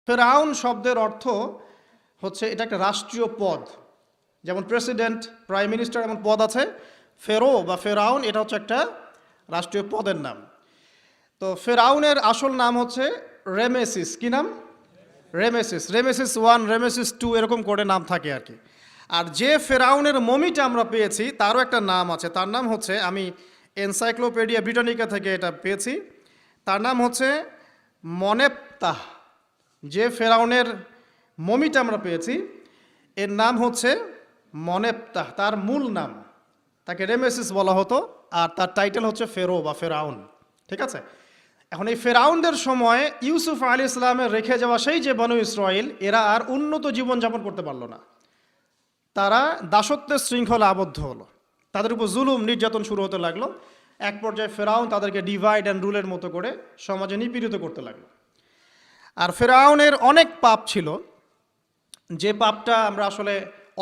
ফেরাউন শব্দের অর্থ হচ্ছে এটা একটা রাষ্ট্রীয় পদ, যেমন প্রেসিডেন্ট, প্রাইম মিনিস্টার এমন পদ আছে। ফেরো বা ফেরাউন এটা হচ্ছে একটা রাষ্ট্রীয় পদের নাম। তো ফেরাউনের আসল নাম হচ্ছে রেমেসিস। কি নাম? রেমেসিস। রেমেসিস 1, রেমেসিস 2 এরকম করে নাম থাকে আর কি। আর যে ফেরাউনের মমিটা আমরা পেয়েছি তারও একটা নাম আছে। তার নাম হচ্ছে, আমি এনসাইক্লোপিডিয়া ব্রিটানিকা থেকে এটা পেয়েছি, তার নাম হচ্ছে মনেপ্তাহ। যে ফেরাউনের মমিটা আমরা পেয়েছি এর নাম হচ্ছে মনেপ্তাহ, তার মূল নাম। তাকে রেমেসিস বলা হতো, আর তার টাইটেল হচ্ছে ফেরো বা ফেরাউন। ঠিক আছে? এখন এই ফেরাউনদের সময় ইউসুফ আলী ইসলামের রেখে যাওয়া সেই যে বনু ইসরাইল, এরা আর উন্নত জীবনযাপন করতে পারলো না। তারা দাসত্বের শৃঙ্খলা আবদ্ধ হলো, তাদের উপর জুলুম নির্যাতন শুরু হতে লাগলো। এক পর্যায়ে ফেরাউন তাদেরকে ডিভাইড অ্যান্ড রুলের মতো করে সমাজে নিপীড়িত করতে লাগলো। আর ফেরাউনের অনেক পাপ ছিল, যে পাপটা আমরা আসলে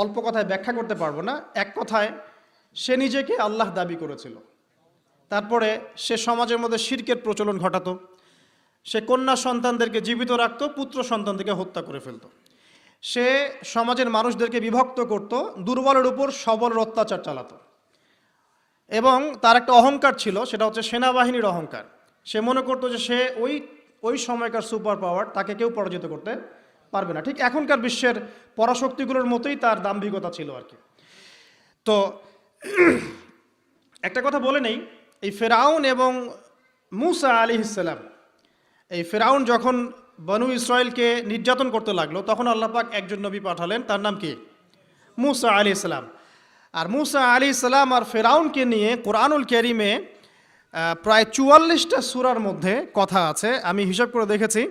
অল্প কথায় ব্যাখ্যা করতে পারবো না। এক কথায়, সে নিজেকে আল্লাহ দাবি করেছিল। তারপরে সে সমাজের মধ্যে শিরকের প্রচলন ঘটাতো। সে কন্যা সন্তানদেরকে জীবিত রাখতো, পুত্র সন্তানদেরকে হত্যা করে ফেলতো। সে সমাজের মানুষদেরকে বিভক্ত করত, দুর্বলের উপর সবলের অত্যাচার চালাতো। এবং তার একটা অহংকার ছিল, সেটা হচ্ছে সেনাবাহিনীর অহংকার। সে মনে করতো যে সে ওই সময়কার সুপার পাওয়ার, তাকে কেউ পরাজিত করতে পারবে না। ঠিক এখনকার বিশ্বের পরাশক্তিগুলোর মতোই তার দাম্ভিকতা ছিল আর কি। তো একটা কথা বলে নেই, এই ফেরাউন এবং মূসা আলাইহিসসালাম, এই ফেরাউন যখন বনু ইসরায়েলকে নির্যাতন করতে লাগলো, তখন আল্লাহ পাক একজন নবী পাঠালেন, তার নাম কি? মূসা আলাইহিস সালাম। আর মূসা আলাইহিস সালাম আর ফেরাউনকে নিয়ে কোরআনুল কারীমে প্রায় 44টা সূরার মধ্যে কথা আছে। আমি হিসাব করে দেখেছি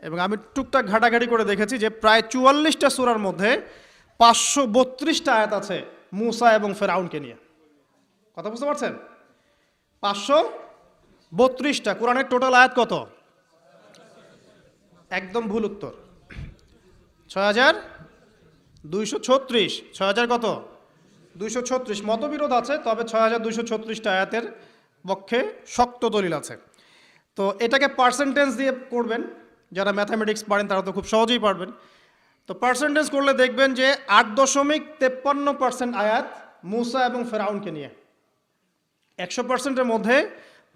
এবং আমি টুকটাক ঘাটাঘাটি করে দেখেছি যে প্রায় 44টা সূরার মধ্যে 532টা আয়াত আছে মূসা এবং ফেরাউনকে নিয়ে। কথা বুঝতে পারছেন? 532টা। কোরআনের টোটাল আয়াত কত? একদম ভুল উত্তর, 6236। 6000 কত? 236। মতবিরোধ আছে, তবে 6236টা আয়াতের পক্ষে শক্ত দলিল আছে। তো এটাকে পার্সেন্টেজ দিয়ে করবেন, যারা ম্যাথামেটিক্স পারেন তারা তো খুব সহজেই পারবেন। তো পার্সেন্টেজ করলে দেখবেন যে 8.53% আয়াত মূসা এবং ফেরাউনকে নিয়ে। 100%-এর মধ্যে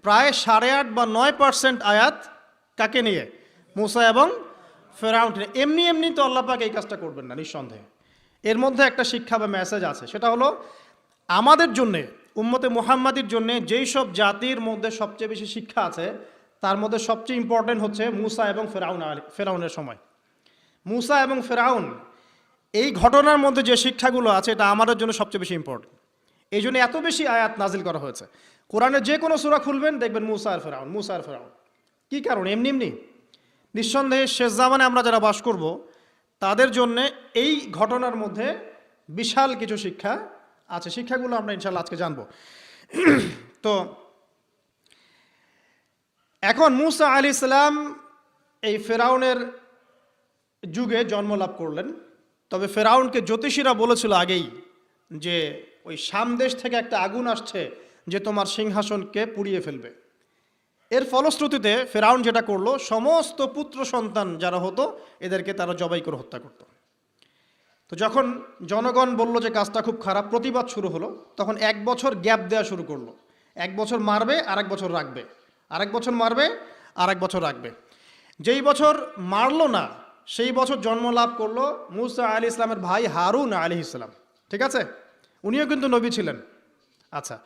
প্রায় 8.5 বা 9% আয়াত কাকে নিয়ে? মূসা এবং ফেরাউনকে নিয়ে। এমনি এমনি তো আল্লাহ পাক এই কাজটা করবেন না, নিঃসন্দেহে। এর মধ্যে একটা শিক্ষা বা মেসেজ আছে, সেটা হলো আমাদের জন্যে, উম্মতে মুহাম্মাদির জন্যে যেই সব জাতির মধ্যে সবচেয়ে বেশি শিক্ষা আছে, তার মধ্যে সবচেয়ে ইম্পর্টেন্ট হচ্ছে মূসা এবং ফেরাউনের সময়। মূসা এবং ফেরাউন, এই ঘটনার মধ্যে যে শিক্ষাগুলো আছে, এটা আমাদের জন্য সবচেয়ে বেশি ইম্পর্টেন্ট। এই জন্য এত বেশি আয়াত নাজিল করা হয়েছে। কোরআনের যে কোনো সূরা খুলবেন দেখবেন মূসা আর ফেরাউন, মূসা আর ফেরাউন। কী কারণ? এমনি এমনি? নিঃসন্দেহে শেষ জামানে আমরা যারা বাস করব, তাদের জন্য এই ঘটনার মধ্যে বিশাল কিছু শিক্ষা আছে। শিক্ষাগুলো আমরা ইনশাল্লাহ আজকে জানব। তো এখন মূসা আলাইহিস সালাম এই ফেরাউনের যুগে জন্ম লাভ করলেন। তবে ফেরাউনকে জ্যোতিষীরা বলেছিল আগেই যে ওই শাম দেশ থেকে একটা আগুন আসছে যে তোমার সিংহাসনকে পুড়িয়ে ফেলবে। এর ফলশ্রুতিতে ফেরাউন যেটা করলো, সমস্ত পুত্র সন্তান যারা হতো এদেরকে তারা জবাই করে হত্যা করত। তো যখন জনগণ বলল যে কাজটা খুব খারাপ, প্রতিবাদ শুরু হলো, তখন 1 বছর গ্যাপ দেওয়া শুরু করলো। 1 বছর মারবে, আর 1 বছর রাখবে, আর 1 বছর মারবে, আর 1 বছর রাখবে। যেই বছর মারলো না, সেই বছর জন্ম লাভ করলো মূসা আলাইহিস ইসলামের ভাই হারুন আলাইহিস সালাম। ঠিক আছে? উনিও কিন্তু নবী ছিলেন। আচ্ছা,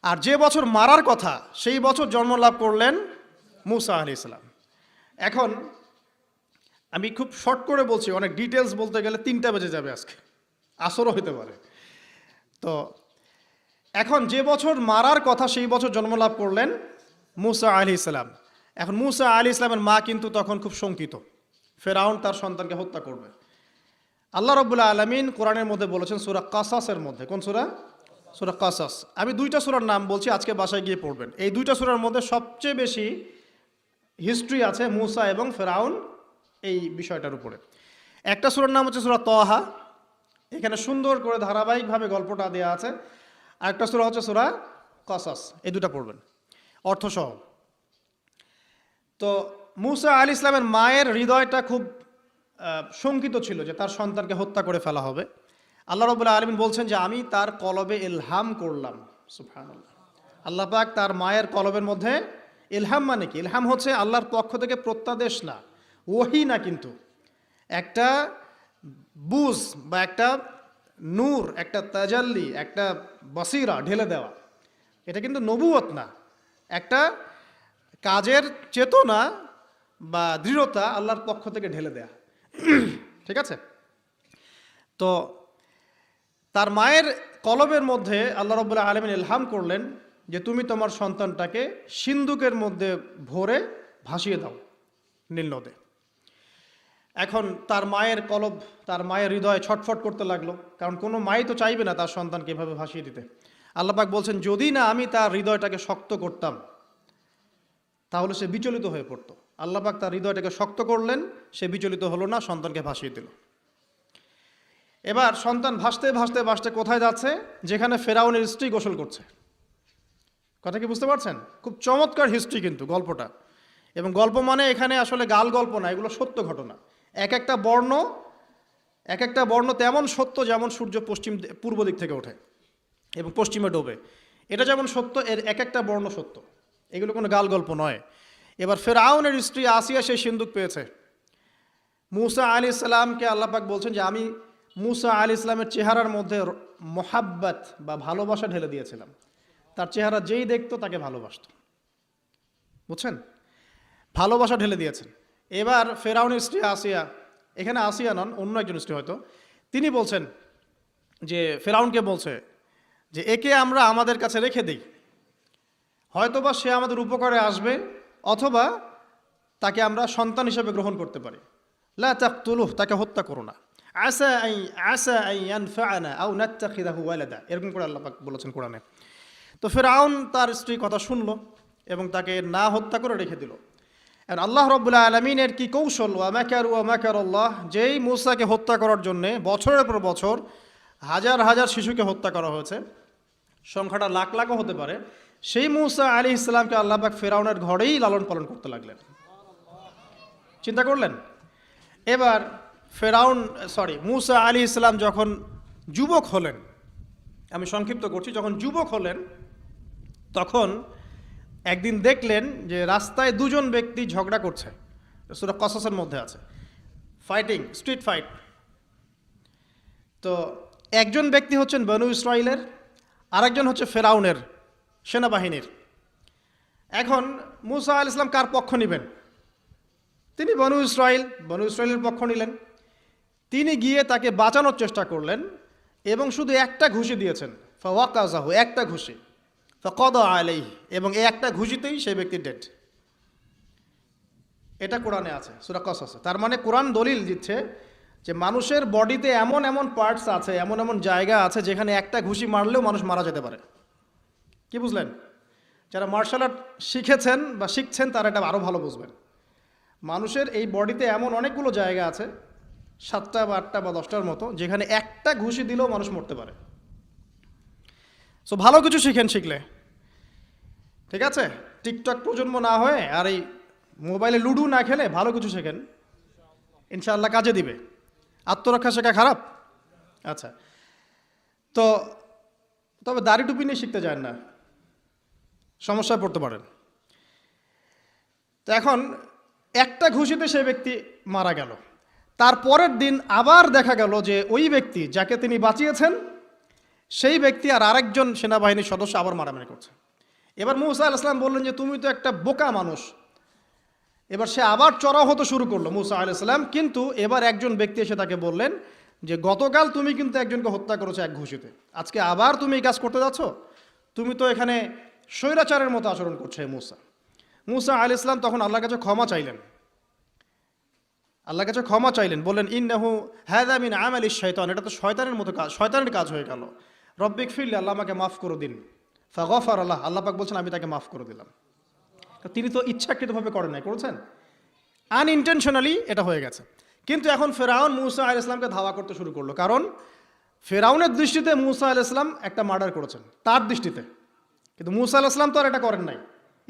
আর যে বছর মারার কথা, সেই বছর জন্ম লাভ করলেন মূসা আলাইহিস সালাম। এখন আমি খুব শর্ট করে বলছি, অনেক ডিটেলস বলতে গেলে 3টা বেজে যাবে, আজকে আসরও হতে পারে। তো এখন যে বছর মারার কথা, সেই বছর জন্ম লাভ করলেন মূসা আলাইহিস সালাম। এখন মূসা আলাইহিস সালামের মা কিন্তু তখন খুব শঙ্কিত, ফেরাউন তার সন্তানকে হত্যা করবে। আল্লাহ রাব্বুল আলামিন কোরআনের মধ্যে বলেছেন সূরা কাসাসের মধ্যে। কোন সূরা? সূরা কাসাস। আমি 2টা সূরার নাম বলছি, আজকে বাসায় গিয়ে পড়বেন। এই 2টা সূরার মধ্যে সবচেয়ে বেশি হিস্ট্রি আছে মূসা এবং ফেরাউন এই বিষয়টার উপরে। একটা সূরার নাম হচ্ছে সূরা তাহা, এখানে সুন্দর করে ধারাবাহিকভাবে গল্পটা দেওয়া আছে। আর একটা সূরা হচ্ছে সূরা কাসাস। এই 2টা পড়বেন অর্থসহ। তো মুসা আলাইহিস সালামের মায়ের হৃদয়টা খুব শঙ্কিত ছিল যে তার সন্তানকে হত্যা করে ফেলা হবে। আল্লাহ রাব্বুল আলামিন বলছেন যে আমি তার কলবে ইলহাম করলাম। সুবহানাল্লাহ। আল্লাহ পাক তার মায়ের কলবের মধ্যে ইলহাম, মানে কি? ইলহাম হচ্ছে আল্লাহর পক্ষ থেকে প্রত্যাদেশ না, ওহী না, কিন্তু একটা বুঝ বা একটা নূর, একটা তাজাল্লি, একটা বসিরা ঢেলে দেওয়া। এটা কিন্তু নবুয়ত না, একটা কাজের চেতনা বা দৃঢ়তা আল্লাহর পক্ষ থেকে ঢেলে দেয়া। ঠিক আছে? তো তার মায়ের কলবের মধ্যে আল্লাহ রাব্বুল আলামিন ইলহাম করলেন যে তুমি তোমার সন্তানটাকে সিন্দুকের মধ্যে ভরে ভাসিয়ে দাও নীল নদে। এখন তার মায়ের কলব, তার মায়ের হৃদয় ছটফট করতে লাগলো, কারণ কোনো মাই তো চাইবে না তার সন্তানকে এভাবে ভাসিয়ে দিতে। আল্লাহ পাক বলছেন যদি না আমি তার হৃদয়টাকে শক্ত করতাম তাহলে সে বিচলিত হয়ে পড়তো। আল্লাহ পাক তার হৃদয়টাকে শক্ত করলেন, সে বিচলিত হলো না, সন্তানকে ভাসিয়ে দিল। এবার সন্তান ভাসতে ভাসতে ভাসতে কোথায় যাচ্ছে? যেখানে ফেরাউনের স্ত্রী গোসল করছে। কথা কি বুঝতে পারছেন? খুব চমৎকার হিস্ট্রি কিন্তু গল্পটা। এবং গল্প মানে এখানে আসলে গাল গল্প না, এগুলো সত্য ঘটনা। এক একটা বর্ণ তেমন সত্য যেমন সূর্য পূর্ব দিক থেকে ওঠে এবং পশ্চিমে ডোবে। এটা যেমন সত্য, এর এক একটা বর্ণ সত্য, এগুলো কোনো গাল গল্প নয়। এবার ফেরাউনের স্ত্রী আসিয়া সেই সিন্দুক পেয়েছে। মুসা আলাইহিস সালামকে আল্লাহ পাক বলছেন যে আমি মুসা আলাইহিস সালামের চেহারার মধ্যে মোহাব্বত বা ভালোবাসা ঢেলে দিয়েছিলাম। তার চেহারা যেই দেখতো তাকে ভালোবাসত। বুঝছেন? ভালোবাসা ঢেলে দিয়েছেন। এবার ফেরাউনের স্ত্রী আসিয়া, এখানে আসিয়া নন, অন্য একজন স্ত্রী হয়তো, তিনি বলছেন যে ফেরাউনকে বলছে যে একে আমরা আমাদের কাছে রেখে দিই, হয়তোবা সে আমাদের উপকারে আসবে, অথবা তাকে আমরা সন্তান হিসেবে গ্রহণ করতে পারি। লা তাকতুলুহ, তাকে হত্যা করো না। আসা আন ইয়ানফাআনা আও নাত্তাখিযাহু ওয়ালাদা, এরকম করে আল্লাহ পাক বলেছেন কোরআনে। তো ফেরাউন তার স্ত্রীর কথা শুনলো এবং তাকে না হত্যা করে রেখে দিল। আর আল্লাহ রাব্বুল আলামিনের কি কৌশল! ওয়া মাকারুল্লাহ, যেই মূসাকে হত্যা করার জন্যে বছরের পর বছর হাজার হাজার শিশুকে হত্যা করা হয়েছে, সংখ্যাটা লাখ লাখও হতে পারে, সেই মূসা আলাইহিস সালামকে আল্লাহ পাক ফেরাউনের ঘরেই লালন পালন করতে লাগলেন। চিন্তা করলেন? এবার মূসা আলাইহিস সালাম যখন যুবক হলেন, আমি সংক্ষিপ্ত করছি, যখন যুবক হলেন তখন একদিন দেখলেন যে রাস্তায় দুজন ব্যক্তি ঝগড়া করছে। সূরা কসসের মধ্যে আছে, স্ট্রিট ফাইট। তো একজন ব্যক্তি হচ্ছেন বনু ইসরাইলের, আরেকজন হচ্ছে ফেরাউনের সেনাবাহিনীর। এখন মূসা আলাইহিস সালাম কার পক্ষ নেবেন? তিনি বনু ইসরাইলের পক্ষ নিলেন। তিনি গিয়ে তাকে বাঁচানোর চেষ্টা করলেন এবং শুধু একটা ঘুষি দিয়েছেন, ফাওয়াকাযাহু, একটা ঘুষি, ফাকাদা আলাইহি, এবং এই একটা ঘুষিতেই সেই ব্যক্তি ডেড। এটা কোরআনে আছে, সূরা কসসে। তার মানে কোরআন দলিল দিচ্ছে যে মানুষের বডিতে এমন এমন পার্টস আছে, এমন এমন জায়গা আছে যেখানে একটা ঘুষি মারলেও মানুষ মারা যেতে পারে। কি বুঝলেন? যারা মার্শাল আর্ট শিখেছেন বা শিখছেন তারা এটা আরও ভালো বুঝবেন। মানুষের এই বডিতে এমন অনেকগুলো জায়গা আছে, 7টা বা 8টা বা 10টার মতো, যেখানে একটা ঘুষি দিলেও মানুষ মরতে পারে। সো ভালো কিছু শিখেন, শিখলে ঠিক আছে। টিকটক প্রজন্ম না হয়ে আর এই মোবাইলে লুডু না খেলে ভালো কিছু শেখেন, ইনশাআল্লাহ কাজে দিবে। আত্মরক্ষা শেখা খারাপ? আচ্ছা, তো তবে দাড়ি টুপি নিয়ে শিখতে যান না, সমস্যায় পড়তে পারেন। তো এখন একটা ঘুষিতে সেই ব্যক্তি মারা গেল। তার পরের দিন আবার দেখা গেল যে ওই ব্যক্তি যাকে তিনি বাঁচিয়েছেন সেই ব্যক্তি আর আরেকজন সেনাবাহিনীর সদস্য আবার মারামারি করছে। এবার মূসা আলাইহিস সালাম বললেন যে তুমি তো একটা বোকা মানুষ। এবার সে আবার চড়াও হতে শুরু করলো মূসা আলাইহিস সালাম, কিন্তু এবার একজন ব্যক্তি এসে তাকে বললেন যে গতকাল তুমি কিন্তু একজনকে হত্যা করেছো এক ঘুষিতে, আজকে আবার তুমি এই কাজ করতে যাচ্ছ, তুমি তো এখানে স্বৈরাচারের মতো আচরণ করছো। মূসা আলাইহিস সালাম তখন আল্লাহর কাছে ক্ষমা চাইলেন, বললেন ইন্নাহু হাযা মিন আমালিশ শাইতান, এটা তো শয়তানের মতো কাজ, শয়তানের কাজ হয়ে গেল। রব্বিক ফিরলি, আল্লাহ আমাকে মাফ করে দিন। ফাগফার আল্লাহ, আল্লাহ পাক বলছেন আমি তাকে মাফ করে দিলাম। তিনি তো ইচ্ছাকৃতভাবে করেন নাই, করেছেন আনইনটেনশনালি, এটা হয়ে গেছে। কিন্তু এখন ফেরাউন মূসা আলাইহিস সালামকে ধাওয়া করতে শুরু করলো, কারণ ফেরাউনের দৃষ্টিতে মূসা আলাইহিস সালাম একটা মার্ডার করেছেন তার দৃষ্টিতে, কিন্তু মূসা আলাইহিস সালাম তো আর এটা করেন নাই,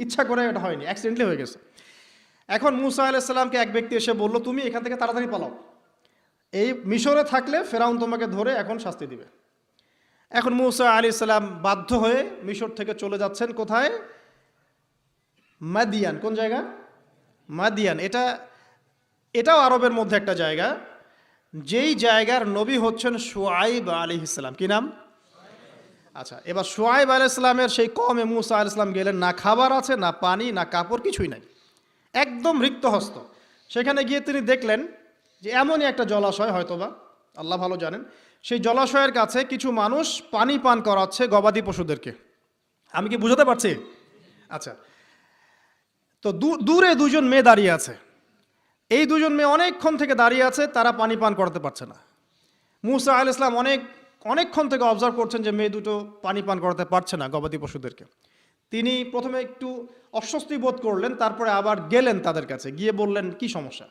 ইচ্ছা করে এটা হয়নি, অ্যাক্সিডেন্টলি হয়ে গেছে। এখন মুসা আলাইহিস সালামকে এক ব্যক্তি এসে বলল, তুমি এখান থেকে তাড়াতাড়ি পালাও, এই মিশরে থাকলে ফেরাউন তোমাকে ধরে এখন শাস্তি দিবে। এখন মুসা আলাইহিস সালাম বাধ্য হয়ে মিশর থেকে চলে যাচ্ছেন কোথায়? মাদিয়ান। কোন জায়গা? মাদিয়ান। এটাও আরবের মধ্যে একটা জায়গা, যেই জায়গার নবী হচ্ছেন শুআইব আলাইহিস সালাম। কি নাম? আচ্ছা, এবার শুআইব আলাইহিস সালামের সেই কওমে মুসা আলাইহিস সালাম গেলেন, না খাবার আছে, না পানি, না কাপড়, কিছুই নাই, একদম রিক্ত হস্ত। সেখানে গিয়ে তিনি দেখলেন যে এমনই একটা জলাশয়, হয়তোবা আল্লাহ ভালো জানেন, সেই জলাশয়ের কাছে কিছু মানুষ পানি পান করাচ্ছে গবাদি পশুদেরকে। আমি কি বুঝাতে পারছি? আচ্ছা, তো দূরে দুজন মেয়ে দাঁড়িয়ে আছে। এই দুজন মেয়ে অনেকক্ষণ থেকে দাঁড়িয়ে আছে, তারা পানি পান করাতে পারছে না। মুসা আলাইহিস সালাম অনেকক্ষণ থেকে অবজার্ভ করছেন যে মেয়ে দুটো পানি পান করাতে পারছে না গবাদি পশুদেরকে। তিনি প্রথমে একটু অস্বস্তি বোধ করলেন, তারপরে আবার গেলেন তাদের কাছে, গিয়ে বললেন কি সমস্যা।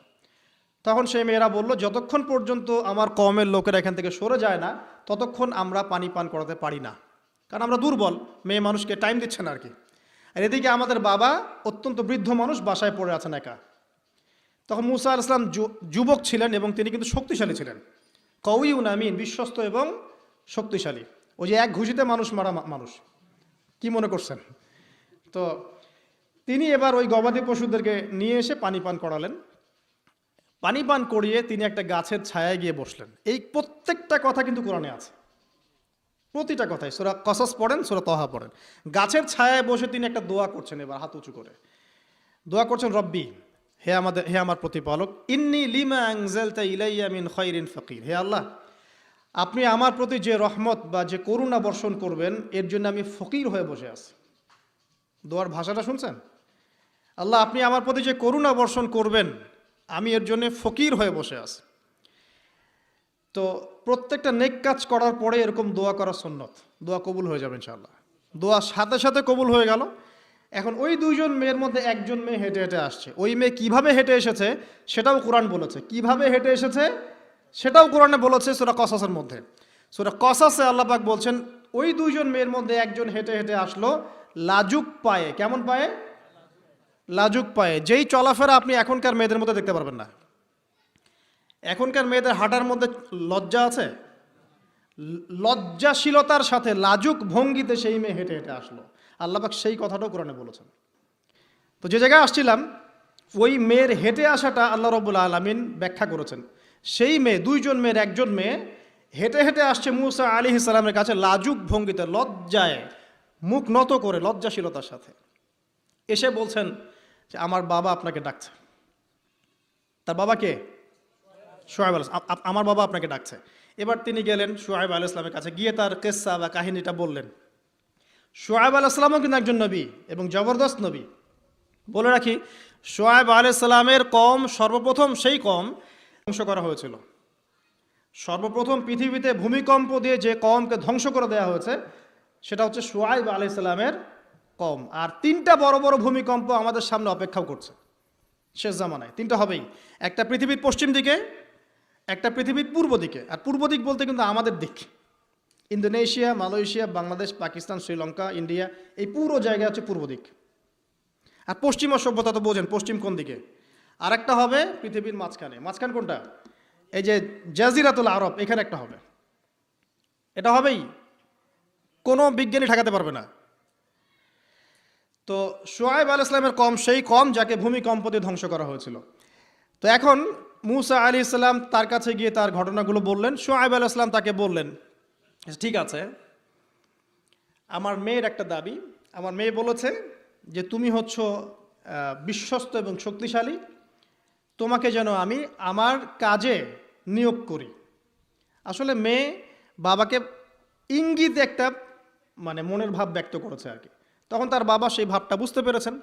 তখন সেই মেয়েরা বলল, যতক্ষণ পর্যন্ত আমার কওমের লোকেরা এখান থেকে সরে যায় না, ততক্ষণ আমরা পানি পান করাতে পারি না, কারণ আমরা দুর্বল, মেয়ে মানুষকে টাইম দিচ্ছে না আর কি। আর এদিকে আমাদের বাবা অত্যন্ত বৃদ্ধ মানুষ, বাসায় পড়ে আছেন একা। তখন মুসা আলাইহিস সালাম যুবক ছিলেন এবং তিনি কিন্তু শক্তিশালী ছিলেন, কওয়িউন আমিন, বিশ্বস্ত এবং শক্তিশালী। ওই যে এক ঘুষিতে মানুষ মারা মানুষ, কি মনে করছেন? তো তিনি এবার ওই গবাদি পশুদেরকে নিয়ে এসে পানি পান করালেন। পানি পান করিয়ে তিনি একটা গাছের ছায়ায় গিয়ে বসলেন। এই প্রত্যেকটা কথা কিন্তু কোরআনে আছে, প্রতিটা কথাই। সূরা কসস পড়েন, সূরা তহা পড়েন। গাছের ছায়ায় বসে তিনি একটা দোয়া করছেন, এবার হাত উঁচু করে দোয়া করছেন, রব্বি, হে আমার প্রতিপালক, ইন্নী লিমা আনজালতা ইলাইয়া মিন খায়রিন ফাকির। হে আল্লাহ, আপনি আমার প্রতি যে রহমত বা যে করুণা বর্ষণ করবেন, এর জন্য আমি ফকির হয়ে বসে আছি। দোয়ার ভাষাটা শুনছেন? আল্লাহ, আপনি আমার প্রতি যে করুণা বর্ষণ করবেন, আমি এর জন্য ফকির হয়ে বসে আছি। তো প্রত্যেকটা নেক কাজ করার পরে এরকম দোয়া করা সুন্নত, দোয়া কবুল হয়ে যাবে ইনশাআল্লাহ। দোয়া সাথে সাথে কবুল হয়ে গেল। এখন ওই দুইজন মেয়ের মধ্যে একজন মেয়ে হেঁটে হেঁটে আসছে। ওই মেয়ে কিভাবে হেঁটে এসেছে সেটাও কোরআন বলেছে, কিভাবে হেঁটে এসেছে সেটাও কোরআনে বলেছে সূরা কসাসের মধ্যে। সূরা কসাসে আল্লাহ পাক বলছেন, ওই দুইজন মেয়ের মধ্যে একজন হেঁটে হেঁটে আসলো লাজুক পায়ে। কেমন পায়ে? লাজুক পায়ে। যেই চলাফেরা আপনি এখনকার মেয়েদের মধ্যে দেখতে পারবেন না। এখনকার মেয়েদের হাঁটার মধ্যে লজ্জা আছে, লজ্জাশীলতার সাথে লাজুক ভঙ্গিতে সেই মেয়ে হেঁটে হেঁটে আসলো। আল্লাহ পাক সেই কথাটাও কোরআনে বলেছেন। তো যে জায়গায় আসছিলাম, ওই মেয়ের হেঁটে আসাটা আল্লাহ রাব্বুল আলামিন ব্যাখ্যা করেছেন। সেই মেয়ে, দুইজন মেয়ের একজন মেয়ে হেঁটে হেঁটে আসছে মুসা আলাইহিস সালামের কাছে লাজুক ভঙ্গিতে, লজ্জায় মুখ নত করে, লজ্জাশীলতার সাথে এসে বলছেন যে আমার বাবা আপনাকে ডাকছে। তার বাবা কে? শুআয়ব আলাইহিস সালাম। আমার বাবা আপনাকে ডাকছে। এবার তিনি গেলেন শুআয়ব আলাইহিস সালামের কাছে, গিয়ে তার কিসসা বা কাহিনীটা বললেন। শুআয়ব আলাইহিস সালামও কিন্তু একজন নবী এবং জবরদস্ত নবী। বলে রাখি, শুআয়ব আলাইহিস সালামের কওম সর্বপ্রথম সেই কওম ধ্বংস করা হয়েছিল। সর্বপ্রথম পৃথিবীতে ভূমিকম্প দিয়ে যে কওমকে ধ্বংস করে দেওয়া হয়েছে সেটা হচ্ছে শুআয়ব আলাইহিস সালামের কওম। আর তিনটা বড় বড় ভূমিকম্প আমাদের সামনে অপেক্ষাও করছে শেষ জামানায়। তিনটা হবেই, একটা পৃথিবীর পশ্চিম দিকে, একটা পৃথিবীর পূর্ব দিকে। আর পূর্ব দিক বলতে কিন্তু আমাদের দিক, Indonesia, Malaysia, Bangladesh, Pakistan, Sri Lanka, India, এই পুরো জায়গা হচ্ছে পূর্ব দিক। আর পশ্চিমা সভ্যতা তো বোঝেন, পশ্চিম কোন দিকে। আর একটা হবে পৃথিবীর মাঝখানে। মাঝখান কোনটা? এই যে জাজিরাতুল আরব, এখানে একটা হবে। এটা হবেই, কোনো বিজ্ঞানী ঠেকাতে পারবে না। তো শুআয়ব আলাইহিস সালামের কওম সেই কওম যাকে ভূমিকম্প দিয়ে ধ্বংস করা হয়েছিল। তো এখন মুসা আলাইহিস সালাম তার কাছে গিয়ে তার ঘটনাগুলো বললেন। শুআয়ব আলাইহিস সালাম তাকে বললেন, ঠিক আছে, আমার মেয়ের একটা দাবি। আমার মেয়ে বলেছে যে তুমি হচ্ছ বিশ্বস্ত এবং শক্তিশালী, তোমাকে যেন আমি আমার কাজে নিয়োগ করি। আসলে মেয়ে বাবাকে ইঙ্গিত একটা মানে মনের ভাব ব্যক্ত করেছে আর কি। তখন তার বাবা সেই ভাবটা বুঝতে পেরেছেন।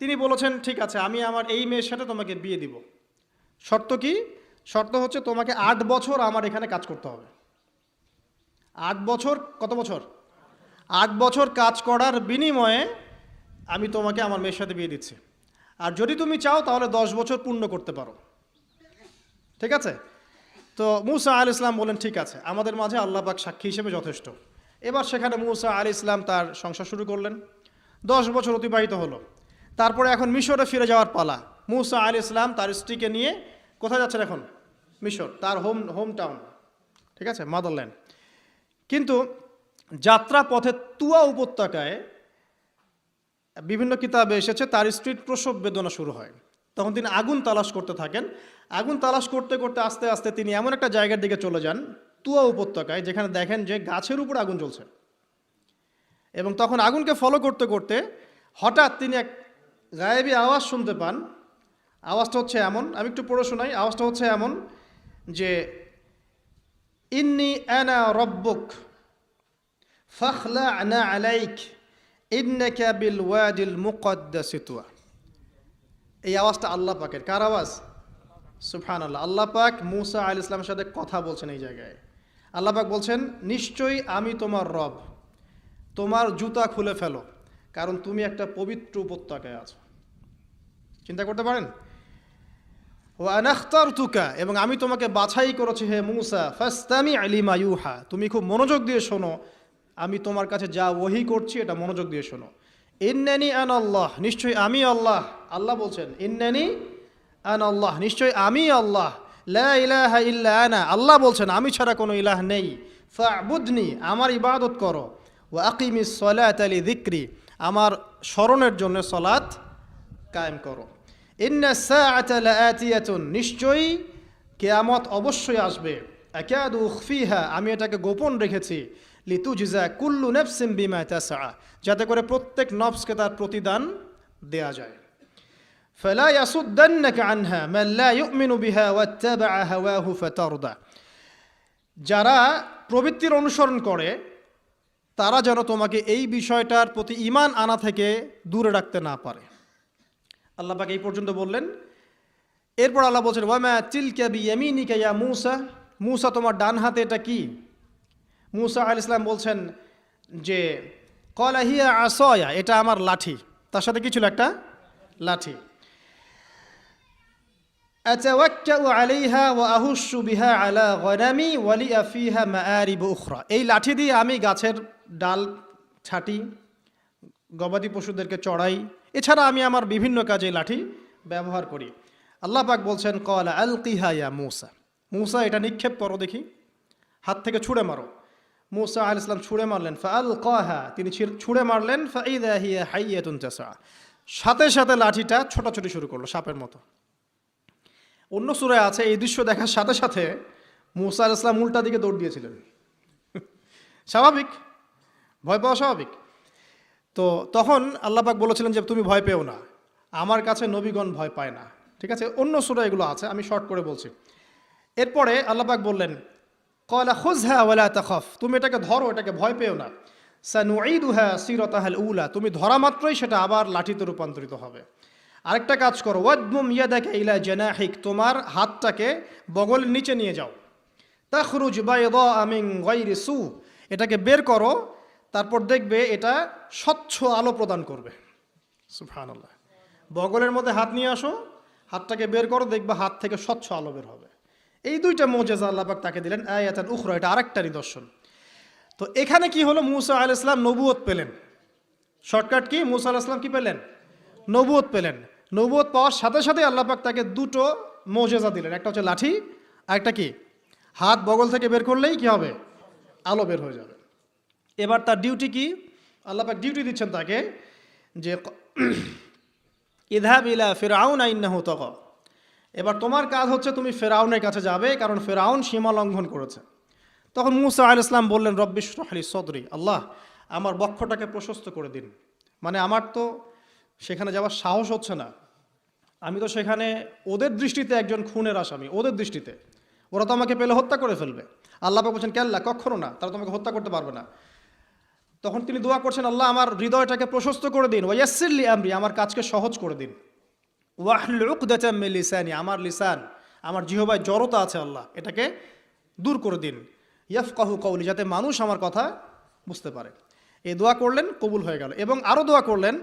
তিনি বলেছেন, ঠিক আছে, আমি আমার এই মেয়ের সাথে তোমাকে বিয়ে দিব। শর্ত কি? শর্ত হচ্ছে তোমাকে 8 বছর আমার এখানে কাজ করতে হবে। 8 বছর, কত বছর? 8 বছর কাজ করার বিনিময়ে আমি তোমাকে আমার মেয়ের সাথে বিয়ে দিচ্ছি। আর যদি তুমি চাও তাহলে 10 বছর পূর্ণ করতে পারো। ঠিক আছে? তো মুসা আলাইহিস সালাম বলেন, ঠিক আছে, আমাদের মাঝে আল্লাহ পাক সাক্ষী হিসেবে যথেষ্ট। এবার সেখানে মুসা আলাইহিস সালাম তার সংসার শুরু করলেন। 10 বছর অতিবাহিত হলো। তারপরে এখন মিশরে ফিরে যাওয়ার পালা। মুসা আলাইহিস সালাম তার স্ত্রীকে নিয়ে কোথায় যাচ্ছেন এখন? মিশর, তার হোম টাউন, ঠিক আছে, মাদারল্যান্ড। কিন্তু যাত্রা পথে তুয়া উপত্যকায় বিভিন্ন কিতাবে এসেছে তার স্ত্রীর প্রসব বেদনা শুরু হয়। তখন তিনি আগুন তালাশ করতে থাকেন। আগুন তালাশ করতে করতে আস্তে আস্তে তিনি এমন একটা জায়গার দিকে চলে যান তুয়া উপত্যকায়, যেখানে দেখেন যে গাছের উপর আগুন জ্বলছে। এবং তখন আগুনকে ফলো করতে করতে হঠাৎ তিনি এক গায়েবী আওয়াজ শুনতে পান। আওয়াজটা হচ্ছে এমন, আমি একটু পড়ে শোনাই। আওয়াজটা হচ্ছে এমন যে ইন্নি আনা রব্বুক ফাখলা'না আলাইক ইন্নাকা বিল ওয়াদিল মুকদ্দাসি তুয়া। এই আওয়াজটা আল্লাহ পাকের। কার আওয়াজ? সুবহানাল্লাহ। আল্লাহ পাক মুসা আলাইহিস সালামের সাথে কথা বলছেন এই জায়গায়। আল্লাহ পাক বলছেন, নিশ্চয়ই আমি তোমার রব, তোমার জুতা খুলে ফেলো, কারণ তুমি একটা পবিত্র উপত্যকায় আছো। চিন্তা করতে পারেন? ওয়া আনা আখতারতুকা, এবং আমি তোমাকে বাছাই করেছি হে মুসা, ফাসতামি লিমা ইউহা, তুমি খুব মনোযোগ দিয়ে শোনো, আমি তোমার কাছে যা ওহী করছি এটা মনোযোগ দিয়ে শোনো। ইন্নানি আনা আল্লাহ, নিশ্চয়ই আমি আল্লাহ। আল্লাহ বলছেন ইন্নানি আনা আল্লাহ, নিশ্চয়ই আমি আল্লাহ। লা ইলাহা ইল্লা আনা, আল্লাহ বলছেন আমি ছাড়া কোনো ইলাহ নেই। ফা'বুদনি, আমার ইবাদত করো। ওয়া আকিমিস সালাতা লিযিকরি, আমার স্মরণের জন্য সালাত কায়েম করো। ইন্নাস সাআতা লাআতিয়াতুন, নিশ্চয়ই কিয়ামত অবশ্যই আসবে। আকাদু উখফিহা, আমি এটাকে গোপন রেখেছি। লিতুজজা কুল্লু নাফসিন বিমা তাসআ, যাতে করে প্রত্যেক নফসকে তার প্রতিদান দেয়া যায়। ফালা ইয়াসুদ্দান্নাকা আনহা মান লা ইউমিনু বিহা ওয়াত্তাবা'a হাওয়াহু ফাতারদা, যারা প্রবৃত্তির অনুসরণ করে তারা যেন তোমাকে এই বিষয়টার প্রতি ঈমান আনা থেকে দূরে রাখতে না পারে। আল্লাহ পাক এই পর্যন্ত বললেন। এরপর আল্লাহ বলছেন, ওয়ামা তিলকা বিয়ামিনিকা ইয়া মূসা, মূসা তোমার ডান হাতে এটা কি? মূসা আলাইহিস সালাম বলছেন যে ক্বালা হিয়া আসায়া, এটা আমার লাঠি। তার সাথে কি ছিল? একটা লাঠি। আতাওয়াক্কাউ আলাইহা ওয়া আহুশু বিহা আলা গনামি ওয়া লিয়া ফিহা মাআরিব উখরা, এই লাঠি দিয়ে আমি গাছের ডাল ছাঁটি, গবাদি পশুদেরকে চড়াই, এছাড়া আমি আমার বিভিন্ন কাজে লাঠি ব্যবহার করি। আল্লাহ পাক বলছেন, ক্বালা আলকিহা ইয়া মূসা, মূসা এটা নিক্ষেপ করো দেখি, হাত থেকে ছুঁড়ে মারো। মূসা আলাইহিস সালাম ছুঁড়ে মারলেন। ফাআলকাহা, তিনি ছুঁড়ে মারলেন। ফাইযা হিয়া হাইয়াতুন তাসআ, সাথে সাথে লাঠিটা ছোটাছুটি শুরু করলো সাপের মতো। অন্য সূরায় আছে এই দৃশ্য দেখার সাথে সাথে মূসা আলাইহিস সালাম উল্টা দিকে দৌড় দিয়েছিলেন। স্বাভাবিক, ভয় পাওয়া স্বাভাবিক। তো তখন আল্লাহ পাক বলেছিলেন যে তুমি ভয় পেও না, আমার কাছে নবীগণ ভয় পায় না। ঠিক আছে, অন্য সূরায় এগুলো আছে, আমি শর্ট করে বলছি। এরপরে আল্লাহ পাক বললেন, ক্বালা খুযহা ওয়ালা তাখাফ, তুমি এটাকে ধরো, এটাকে ভয় পেও না। সানুঈদুহা সিরাতাহাল উলা, তুমি ধরা মাত্রই সেটা আবার লাঠিতে রূপান্তরিত হবে। আরেকটা কাজ করো, ওয়াদমুম ইয়াদাকা ইলা জানাহিক, তোমার হাতটাকে বগলের নিচে নিয়ে যাও। তাখরুজ বাইদা মিন গায়রি সু, এটাকে বের করো, তারপর দেখবে এটা স্বচ্ছ আলো প্রদান করবে। সুবহানাল্লাহ। বগলের মধ্যে হাত নিয়ে আসো, হাতটাকে বের করো, দেখবে হাত থেকে স্বচ্ছ আলো বের হবে। এই দুইটা মুজিজা আল্লাহ পাক তাকে দিলেন। আয়াতান উখরা, এটা আরেকটা নিদর্শন। তো এখানে কি হলো? মূসা আলাইহিস সালাম নবুয়ত পেলেন। Shortcut key? মূসা আলাইহিস সালাম কি পেলেন? নবুয়ত পেলেন। নবুয়ত পাওয়ার সাথে সাথে আল্লাহ পাক তাকে দুটো মুজিজা দিলেন। একটা হচ্ছে লাঠি, আর একটা কি? হাত বগল থেকে বের করলেই কি হবে? আলো বের হয়ে যাবে। এবার তার ডিউটি কি? আল্লাহ পাক ডিউটি দিচ্ছেন তাকে যে ইযহাব ইলা ফিরআউনা ইন্নাহু তাগা, এবার তোমার কাজ হচ্ছে তুমি ফেরাউনের কাছে যাবে, কারণ ফেরাউন সীমা লঙ্ঘন করেছে। তখন মূসা আলাইহিস সালাম বললেন, রব্বি ইশরাহ লি সদরি, আল্লাহ আমার বক্ষটাকে প্রশস্ত করে দিন। মানে আমার তো সেখানে যাওয়ার সাহস হচ্ছে না, আমি তো সেখানে ওদের দৃষ্টিতে একজন খুনের আসামি, ওদের দৃষ্টিতে ওরা তো আমাকে পেলে হত্যা করে ফেলবে। আল্লাহ পাক বলছেন, কেল্লা, কখনো না, তারা তোমাকে হত্যা করতে পারবে না। তখন তিনি দোয়া করছেন, আল্লাহ আমার হৃদয়টাকে প্রশস্ত করে দিন, ওয়া ইয়াসসির লি আমরি, আমার কাজকে সহজ করে দিন। ওয়াহলুল উকদাতাম মিন লিসানি, আমার লিসান, আমার জিহ্বায় জড়তা আছে আল্লাহ, এটাকে দূর করে দিন। ইয়াফকাহু কওলি, যাতে মানুষ আমার কথা বুঝতে পারে। এই দোয়া করলেন, কবুল হয়ে গেল। এবং আরও দোয়া করলেন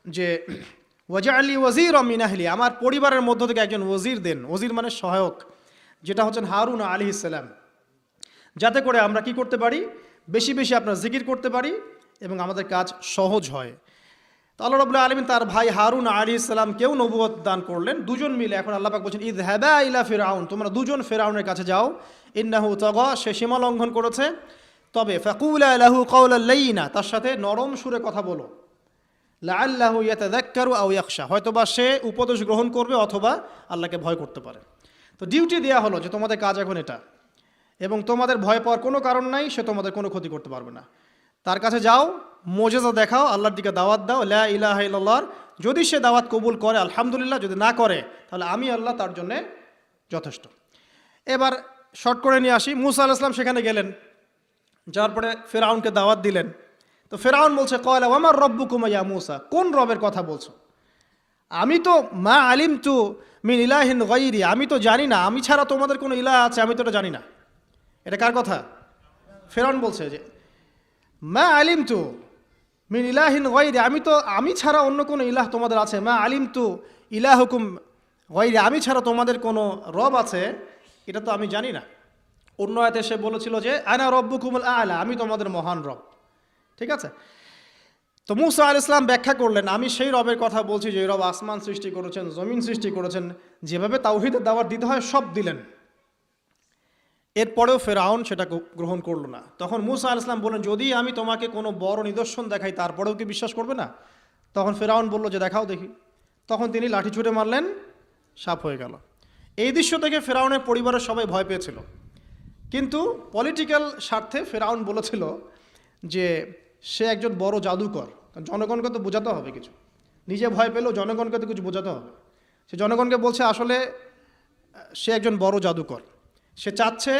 যে ওয়াজআলি ওয়াজিরাম মিন আহলি, আমার পরিবারের মধ্য থেকে একজন ওয়াজির দেন। ওয়াজির মানে সহায়ক, যেটা হচ্ছেন হারুন আলাইহিস সালাম, যাতে করে আমরা কি করতে পারি? বেশি বেশি আপনার জিকির করতে পারি এবং আমাদের কাজ সহজ হয়। তো আল্লাহ রাব্বুল আলামিন তার ভাই হারুন আলাইহিস সালামকেও নবুয়ত দান করলেন, দুজন মিলে। এখন আল্লাহ পাক বলছেন, ইযহাবা ইলা ফিরআউন, তোমরা দুজন ফিরআউনের কাছে যাও, ইন্নাহু তাগা, সে সীমা লঙ্ঘন করেছে, তবে ফাকুলা লাহু কাওলাল লাইয়িনা, তার সাথে নরম সুরে কথা বলো, লাআল্লাহু ইয়াতাযাক্কারু আও ইয়াখশা, হয়তোবা সে উপদেশ গ্রহণ করবে অথবা আল্লাহকে ভয় করতে পারে। তো ডিউটি দেওয়া হলো যে তোমাদের কাজ এখন এটা, এবং তোমাদের ভয় পাওয়ার কোনো কারণ নাই, সে তোমাদের কোনো ক্ষতি করতে পারবে না। তার কাছে যাও, মোজেজা দেখাও, আল্লাহর দিকে দাওয়াত দাও, লা ইলাহা ইল্লাল্লাহর। যদি সে দাওয়াত কবুল করে আলহামদুলিল্লাহ, যদি না করে তাহলে আমি আল্লাহ তার জন্যে যথেষ্ট। এবার শর্ট করে নিয়ে আসি, মুসা আলাইহিস সালাম সেখানে গেলেন, যাওয়ার পরে ফিরআউনকে দাওয়াত দিলেন। তো ফিরআউন বলছে, ক্বালা ওয়া মার রাব্বুকুম ইয়া মুসা, কোন রবের কথা বলছো? আমি তো মা আলিমতু মিন ইলাহিন গায়রি, আমি তো জানি না, আমি ছাড়া তোমাদের কোনো ইলাহ আছে আমি তো এটা জানি না। এটা কার কথা? ফিরআউন বলছে যে মা আলিমতু মিন ইলাহিন গায়রি, আমি ছাড়া অন্য কোনো ইলাহ তোমাদের আছে, মা আলিমতু ইলাহুকুম গায়রি, আমি ছাড়া তোমাদের কোনো রব আছে এটা তো আমি জানি না। অন্য আয়াতে সে বলেছিল যে আনা রব্বুকুমুল আ'লা, আমি তোমাদের মহান রব। ঠিক আছে? তো মুসা আলাইহিস সালাম ব্যাখ্যা করলেন, আমি সেই রবের কথা বলছি যে রব আসমান সৃষ্টি করেছেন, জমিন সৃষ্টি করেছেন, যেভাবে তাওহীদের দাওয়াত দিতে হয় সব দিলেন। এরপরেও ফেরাউন সেটা গ্রহণ করলো না। তখন মুসা আলাইহিস সালাম বললেন, যদি আমি তোমাকে কোনো বড় নিদর্শন দেখাই তারপরেও কি বিশ্বাস করবে না? তখন ফেরাউন বলল যে দেখাও দেখি। তখন তিনি লাঠি ছুঁড়ে মারলেন, সাপ হয়ে গেল। এই দৃশ্য থেকে ফেরাউনের পরিবারের সবাই ভয় পেয়েছিল, কিন্তু পলিটিক্যাল স্বার্থে ফেরাউন বলেছিল যে সে একজন বড় জাদুকর, জনগণকে তো বোঝাতে হবে কিছু, নিজে ভয় পেলেও জনগণকে তো কিছু বোঝাতে হবে। সে জনগণকে বলছে আসলে সে একজন বড় জাদুকর, সে চাচ্ছে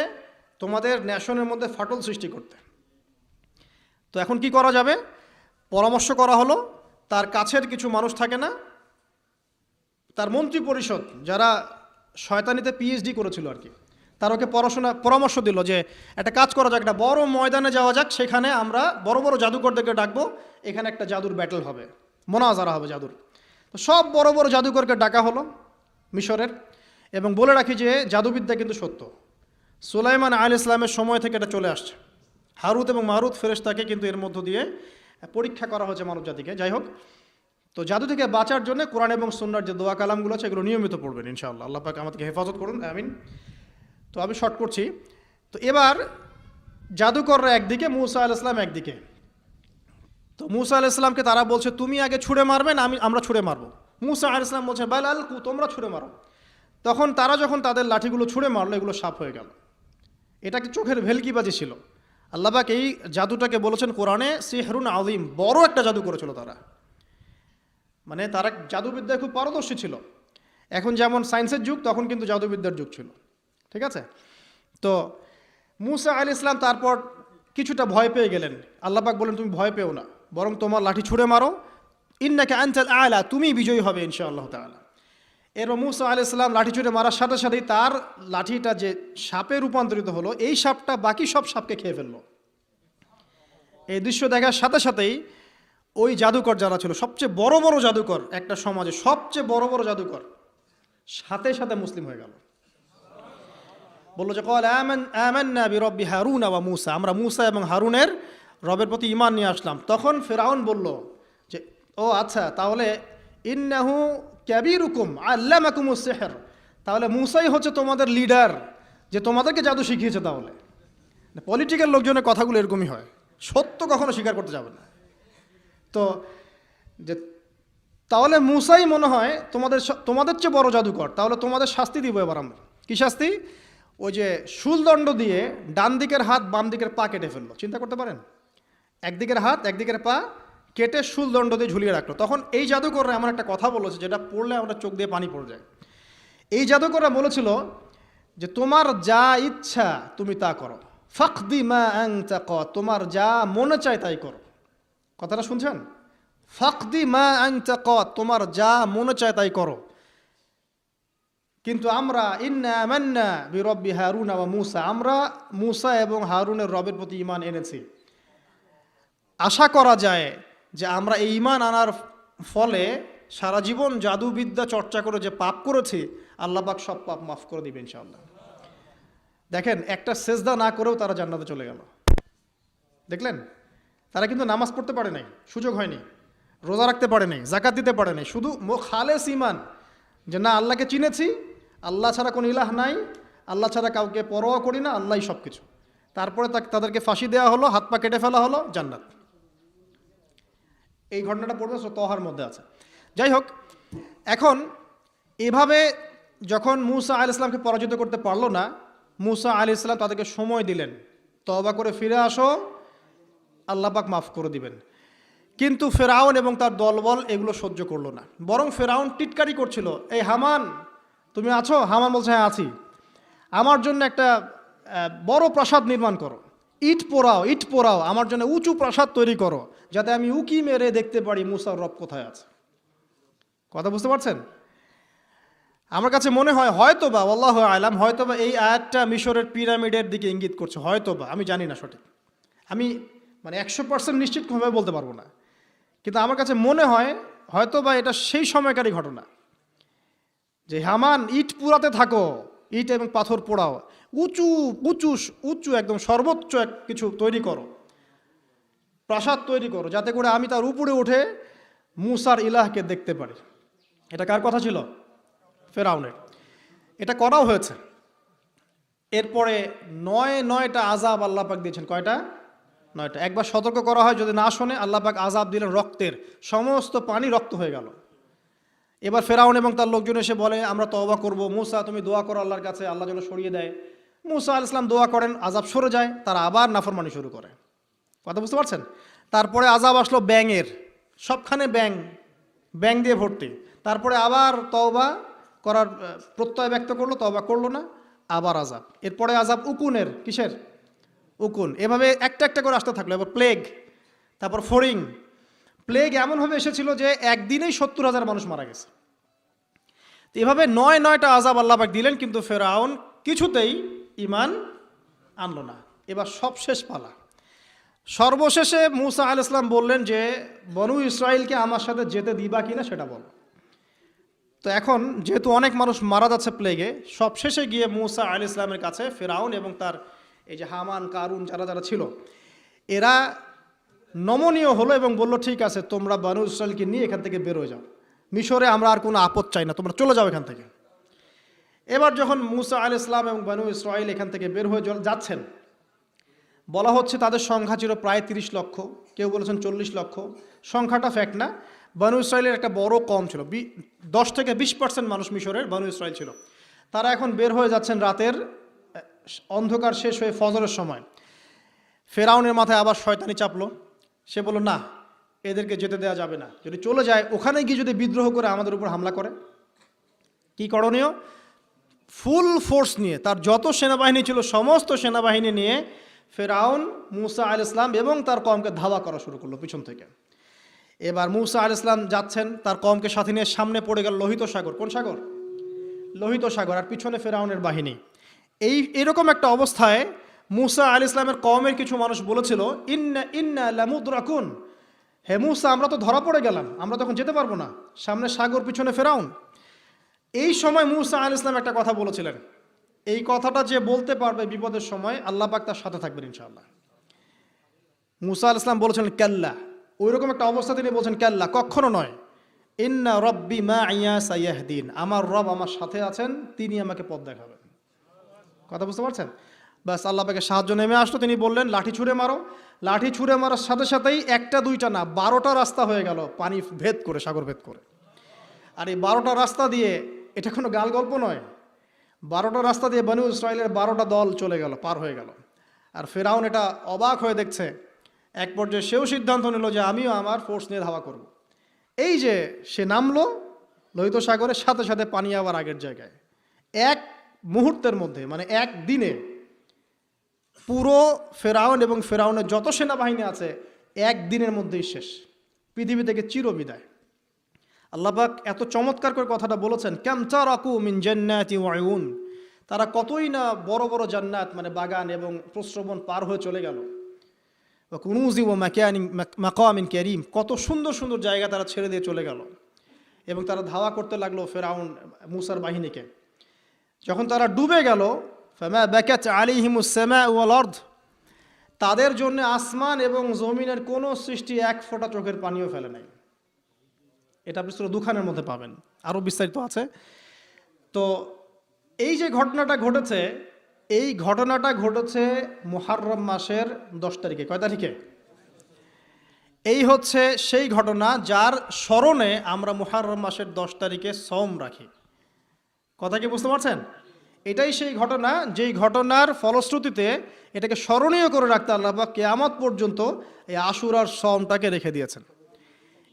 তোমাদের ন্যাশনের মধ্যে ফাটল সৃষ্টি করতে। তো এখন কি করা যাবে? পরামর্শ করা হলো, তার কাছের কিছু মানুষ থাকে না, তার মন্ত্রী পরিষদ যারা শয়তানিতে পিএইচডি করেছিল আর কি, তার ওকে পরামর্শ দিল যে একটা কাজ করা যাক, একটা বড় ময়দানে যাওয়া যাক, সেখানে আমরা বড় বড় জাদুকরদেরকে ডাকবো, এখানে একটা জাদুর ব্যাটল হবে, মোনাজারা হবে জাদুর। তো সব বড় বড় জাদুকরকে ডাকা হলো মিশরের, এবং বলে রাখি যে জাদুবিদ্যা কিন্তু সত্য, সুলাইমান আলাইহিস সালামের সময় থেকে এটা চলে আসছে। হারুত এবং মারুত ফেরেশতাকে কিন্তু এর মধ্য দিয়ে পরীক্ষা করা হয়েছে মানব জাতিকে। যাই হোক, তো জাদু থেকে বাঁচার জন্য কোরআন এবং সুন্নাহর যে দোয়া কালামগুলো আছে এগুলো নিয়মিত পড়বেন ইনশাআল্লাহ। আল্লাহ পাক আমাদেরকে হেফাজত করুন, আমিন। তো আমি শর্ট করছি। তো এবার জাদুকররা একদিকে, মুসা আলাইহিস সালাম একদিকে। তো মুসা আলাইহিস সালামকে তারা বলছে তুমি আগে ছুঁড়ে মারবে না আমরা ছুঁড়ে মারবো। মুসা আলাইহিস সালাম বলছে বাল আলকু, তোমরা ছুঁড়ে মারো। তখন তারা যখন তাদের লাঠিগুলো ছুঁড়ে মারলো, এগুলো সাপ হয়ে গেল। এটা একটা চোখের ভেলকিবাজি ছিল। আল্লাহ পাক এই জাদুটাকে বলেছেন কোরআনে সিহরুন আযীম, বড় একটা জাদু করেছিল তারা, মানে তারা জাদুবিদ্যায় খুব পারদর্শী ছিল। এখন যেমন সায়েন্সের যুগ, তখন কিন্তু জাদুবিদ্যার যুগ ছিল। ঠিক আছে? তো মুসা আলাইহিস সালাম তারপর কিছুটা ভয় পেয়ে গেলেন। আল্লাহ পাক বলেন তুমি ভয় পেও না, বরং তোমার লাঠি ছুঁড়ে মারো, ইন্নাকা আনতাল আ'লা, তুমি বিজয়ী হবে ইনশাআল্লাহ তাআলা। এরপর মুসা আলাইহিস সালাম লাঠি ছুঁড়ে মারার সাথে সাথেই তার লাঠিটা যে সাপে রূপান্তরিত হলো, এই সাপটা বাকি সব সাপকে খেয়ে ফেললো। এই দৃশ্য দেখার সাথে সাথেই ওই জাদুকর যারা ছিল, সবচেয়ে বড় বড় জাদুকর, একটা সমাজে সবচেয়ে বড় বড় জাদুকর, সাথে সাথে মুসলিম হয়ে গেল। বললো যে ক্বালা আমান্না বিরব্বি হারুন ওয়া মুসা, আমরা মুসা এবং হারুনের রবের প্রতি ঈমান নিয়ে আসলাম। তখন ফিরআউন বলল যে ও আচ্ছা, তাহলে ইন্নাহু কাবীরুকুম আল্লামাকুমুস সিহর, তাহলে মুসাই হচ্ছে তোমাদের লিডার, যে তোমাদেরকে জাদু শিখিয়েছে। তাহলে পলিটিক্যাল লোকজনের কথাগুলো এরকমই হয়, সত্য কখনো স্বীকার করতে যাবে না। তো যে তাহলে মুসাই মনে হয় তোমাদের চেয়ে বড় জাদুকর, তাহলে তোমাদের শাস্তি দিব এবার আমরা। কি শাস্তি? ওই যে শুলদণ্ড দিয়ে ডান দিকের হাত বাম দিকের পা কেটে ফেললো। চিন্তা করতে পারেন, একদিকের হাত একদিকের পা কেটে শুলদণ্ড দিয়ে ঝুলিয়ে রাখলো। তখন এই জাদুকররা এমন একটা কথা বলেছে যেটা পড়লে আমরা চোখ দিয়ে পানি পড়ে যায়। এই জাদুকররা বলেছিল যে তোমার যা ইচ্ছা তুমি তা করো, ফাকদি মা আনতা ক, তোমার যা মনে চায় তাই করো। কথাটা শুনছেন? ফাকদি মা আনতা ক, তোমার যা মনে চায় তাই করো। কিন্তু আমরা ইন্না আমান্না বিরব্বি হারুন ওয়া মুসা, আমরা মুসা এবং হারুনের রবের প্রতি ঈমান এনেছি। আশা করা যায় যে আমরা এই ঈমান আনার ফলে সারা জীবন জাদুবিদ্যা চর্চা করে যে পাপ করেছি, আল্লাহ পাক সব পাপ মাফ করে দিবেন ইনশাআল্লাহ। দেখেন, একটা সেজদা না করেও তারা জান্নাতে চলে গেল। দেখলেন, তারা কিন্তু নামাজ পড়তে পারে নাই, সুযোগ হয়নি। রোজা রাখতে পারে নাই, জাকাত দিতে পারে নাই, শুধু খালেস ইমান যে না আল্লাহকে চিনেছি, আল্লাহ ছাড়া কোনো ইলাহ নাই, আল্লাহ ছাড়া কাউকে পরোয়া করি না, আল্লাহই সব কিছু। তারপরে তাদেরকে ফাঁসি দেওয়া হলো, হাত পা কেটে ফেলা হলো, জান্নাত। এই ঘটনাটা পড়বে তহার মধ্যে আছে। যাই হোক, এখন এভাবে যখন মূসা আলাইহিস সালামকে পরাজিত করতে পারলো না, মূসা আলাইহিস সালাম তাদেরকে সময় দিলেন, তওবা করে ফিরে আসো, আল্লাহ পাক মাফ করে দিবেন। কিন্তু ফেরাউন এবং তার দলবল এগুলো সহ্য করলো না, বরং ফেরাউন টিটকারি করছিল, এই হামান তুমি আছো? হামান বলছে হ্যাঁ আছি, আমার জন্য একটা বড় প্রাসাদ নির্মাণ করো, ইট পোড়াও, আমার জন্য উঁচু প্রাসাদ তৈরি করো, যাতে আমি উকি মেরে দেখতে পারি মূসার রব কোথায় আছে। কথা বুঝতে পারছেন? আমার কাছে মনে হয় হয়তোবা, আল্লাহু আলাম, হয়তোবা এই আয়াতটা মিশরের পিরামিডের দিকে ইঙ্গিত করছে, হয়তোবা, আমি জানি না সঠিক, আমি মানে 100% নিশ্চিতভাবে বলতে পারবো না, কিন্তু আমার কাছে মনে হয় হয়তোবা এটা সেই সময়কারই ঘটনা, যে হামান ইট পুরাতে থাকো, ইট এবং পাথর পোড়াও, উঁচু উঁচু উঁচু একদম সর্বোচ্চ এক কিছু তৈরি করো, প্রাসাদ তৈরি করো, যাতে করে আমি তার উপরে উঠে মূসার ইলাহকে দেখতে পারি। এটা কার কথা ছিল? ফেরাউনের। এটা করাও হয়েছে। এরপরে 9টা আযাব আল্লাহ পাক দিয়েছেন। কয়টা? 9টা। একবার সতর্ক করা হয়, যদি না শোনে আল্লাহ পাক আযাব দিলেন রক্তের, সমস্ত পানি রক্ত হয়ে গেল। এবার ফেরাউন এবং তার লোকজন এসে বলে আমরা তওবা করব, মূসা তুমি দোয়া করো আল্লাহর কাছে, আল্লাহ যেন সরিয়ে দেয়। মূসা আলাইহিস সালাম দোয়া করেন, আযাব সরে যায়, তারা আবার নাফরমানি শুরু করে। কথা বুঝতে পারছেন? তারপরে আযাব আসলো ব্যাঙের, সবখানে ব্যাঙ দিয়ে ভর্তি। তারপরে আবার তওবা করার প্রত্যয় ব্যক্ত করলো, তওবা করলো না, আবার আযাব। এরপরে আযাব উকুনের, কিসের? উকুন। এভাবে একটা একটা করে আসতে থাকলো। এবার প্লেগ, তারপর ফড়িং। প্লেগ এমনভাবে এসেছিল যে একদিনেই 70,000 মানুষ মারা গেছে। তো এভাবে 9টা আযাব আল্লাহ পাক দিলেন, কিন্তু ফেরাউন কিছুতেই ঈমান আনলো না। এবার সবশেষ পালা। সর্বশেষে মূসা আলাইহিস সালাম বললেন যে বনু ইসরাইলকে আমার সাথে যেতে দিবা কিনা সেটা বলো। তো এখন যেহেতু অনেক মানুষ মারা যাচ্ছে প্লেগে, সবশেষে গিয়ে মূসা আলাইহিস সালামের কাছে ফেরাউন এবং তার এই যে হামান, কারুন, যারা ছিল, এরা নমনীয় হলো এবং বলল ঠিক আছে, তোমরা বনু ইসরাইলকে নিয়ে এখান থেকে বের হয়ে যাও, মিশরে আমরা আর কোনো আপদ চাই না, তোমরা চলে যাও এখান থেকে। এবার যখন মূসা আলাইহিস সালাম এবং বনু ইসরাইল এখান থেকে বের হয়ে যাচ্ছেন, বলা হচ্ছে তাদের সংখ্যা ছিল প্রায় 30 লক্ষ, কেউ বলেছেন 40 লক্ষ। সংখ্যাটা ফ্যাক্ট না, বনু ইসরাইলের একটা বড় কম ছিল, 10 থেকে 20% মানুষ মিশরের বনু ইসরাইল ছিল। তারা এখন বের হয়ে যাচ্ছেন রাতের অন্ধকার শেষ হয়ে ফজরের সময়। ফেরাউনের মাথায় আবার শয়তানি চাপলো, সে বলল না, এদেরকে যেতে দেওয়া যাবে না, যদি চলে যায় ওখানে গিয়ে যদি বিদ্রোহ করে আমাদের উপর হামলা করে, কি করণীয়? ফুল ফোর্স নিয়ে, তার যত সেনাবাহিনী ছিল সমস্ত সেনাবাহিনী নিয়ে ফেরাউন মূসা আলাইহিস সালাম এবং তার কওমকে ধাওয়া করা শুরু করলো পিছন থেকে। এবার মূসা আলাইহিস সালাম যাচ্ছেন, তার কওমকে সাথে নিয়ে, সামনে পড়ে গেল লোহিত সাগর। কোন সাগর? লোহিত সাগর। আর পিছনে ফেরাউনের বাহিনী। এরকম একটা অবস্থায় মূসা আলাইহিস সালামের কওমের কিছু মানুষ বলেছিল ইন্না লামুদরাকুন, হে মূসা আমরা তো ধরা পড়ে গেলাম, আমরা তখন যেতে পারবো না, সামনে সাগর, পিছনে ফেরাউন। এই সময় মূসা আলাইহিস সালাম একটা কথা বলেছিলেন, এই কথাটা যে বলতে পারবে বিপদের সময় আল্লাহ পাক তার সাথে থাকবেন ইনশাআল্লাহ। মূসা আলাইহিস সালাম বলেছেন কাল্লা, ওইরকম একটা অবস্থা তিনি বলছেন কাল্লা, কখনো নয়, ইন্না রব্বি মাইয়া সাইয়াহদিন, আমার রব আমার সাথে আছেন, তিনি আমাকে পথ দেখাবেন। কথা বুঝতে পারছেন? ব্যাস আল্লাহ পাকের সাহায্য নেমে আসলো, তিনি বললেন লাঠি ছুঁড়ে মারো। লাঠি ছুঁড়ে মারার সাথে সাথেই একটা দুইটা না 12টা রাস্তা হয়ে গেল, পানি ভেদ করে, সাগর ভেদ করে। আর এই 12টা রাস্তা দিয়ে, এটা কোনো গাল গল্প নয়, 12টা রাস্তা দিয়ে বনু ইসরাইলের 12টা দল চলে গেল, পার হয়ে গেল। আর ফেরাউন এটা অবাক হয়ে দেখছে। এক পর্যায়ে সেও সিদ্ধান্ত নিল যে আমিও আমার ফোর্স নিয়ে ধাওয়া করব। এই যে সে নামলো লোহিত সাগরের, সাথে সাথে পানি আবার আগের জায়গায়। এক মুহূর্তের মধ্যে, মানে এক দিনে পুরো ফেরাউন এবং ফেরাউনের যত সেনাবাহিনী আছে একদিনের মধ্যেই শেষ, পৃথিবী থেকে চিরবিদায়। আল্লাহ পাক এত চমৎকার করে কথাটা বলেছেন, কাম তারাকু মিন জান্নাতি ওয়া উয়ুন, তারা কতই না বড় বড় জান্নাত মানে বাগান এবং প্রস্রবণ পার হয়ে চলে গেল। ওয়া কুনুজি ওয়া মাকামিন কারীম, কত সুন্দর সুন্দর জায়গা তারা ছেড়ে দিয়ে চলে গেল। এবং তারা ধাওয়া করতে লাগলো ফেরাউন মূসার বাহিনীকে। যখন তারা ডুবে গেল, ফামা বাকাত আলাইহিমুস সামাউ ওয়াল আরদ, তাদের জন্য আসমান এবং জমিনের কোনো সৃষ্টি এক ফোঁটা চোখের পানিও ফেলে নাই। এটা আপনি সূরা দুখানের মধ্যে পাবেন, আরও বিস্তারিত আছে। তো এই যে ঘটনাটা ঘটেছে, এই ঘটনাটা ঘটেছে মুহররম মাসের 10 তারিখে। কয় তারিখে? এই হচ্ছে সেই ঘটনা যার স্মরণে আমরা মুহররম মাসের 10 তারিখে সওম রাখি। কথা কি বুঝতে পারছেন? এটাই সেই ঘটনা, যেই ঘটনার ফলশ্রুতিতে এটাকে স্মরণীয় করে রাখতে আল্লাহ পাক কিয়ামত পর্যন্ত এই আশুরার সওমটাকে রেখে দিয়েছেন।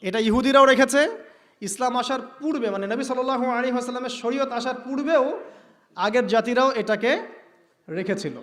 এটা ইহুদিরাও রেখেছে, ইসলাম আসার পূর্বে, মানে নবী সাল্লাল্লাহু আলাইহি ওয়াসাল্লামের শরীয়ত আসার পূর্বেও আগের জাতিরাও এটাকে রেখেছিল।